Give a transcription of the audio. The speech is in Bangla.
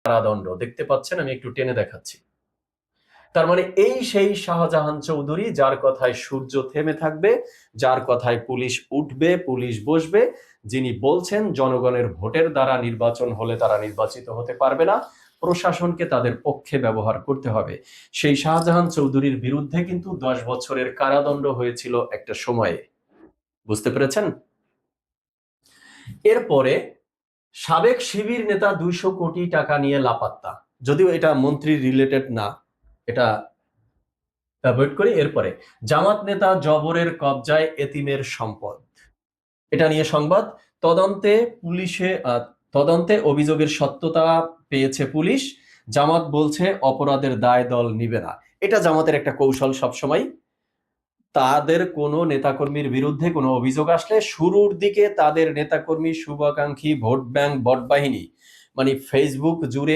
কারাদণ্ড দেখতে পাচ্ছেন, আমি একটু টেনে দেখাচ্ছি। তার মানে এই সেই শাহজাহান চৌধুরী যার কথায় সূর্য থেমে থাকবে, যার কথায় পুলিশ উঠবে, পুলিশ বসবে, যিনি বলছেন জনগণের ভোটের দ্বারা নির্বাচন হলে তারা নির্বাচিত হতে পারবে না, প্রশাসনকে তাদের পক্ষে ব্যবহার করতে হবে। সেই শাহজাহান চৌধুরীর বিরুদ্ধে কিন্তু 10 বছরের কারাদণ্ড হয়েছিল একটা সময়ে, বুঝতে পেরেছেন? এরপরে সাবেক শিবির নেতা 200 কোটি টাকা নিয়ে লাপাত্তা, যদিও এটা মন্ত্রী রিলেটেড না, এটা অ্যাভয়েড করি। এরপরে জামাত নেতা জবরের কবজায় এতিমের সম্পদ, এটা নিয়ে সংবাদ। তদন্তে তদন্তে অভিযোগের সত্যতা পেয়েছে পুলিশ, জামাত বলছে অপরাধের দায় দল নিবে না। এটা জামাতের একটা কৌশল, সবসময় তাদের কোনো নেতাকর্মীর বিরুদ্ধে কোনো অভিযোগ আসলে শুরুর দিকে তাদের নেতাকর্মী, শুভাকাঙ্ক্ষী, ভোট ব্যাংক, ভোট বাহিনী, মানে ফেসবুক জুড়ে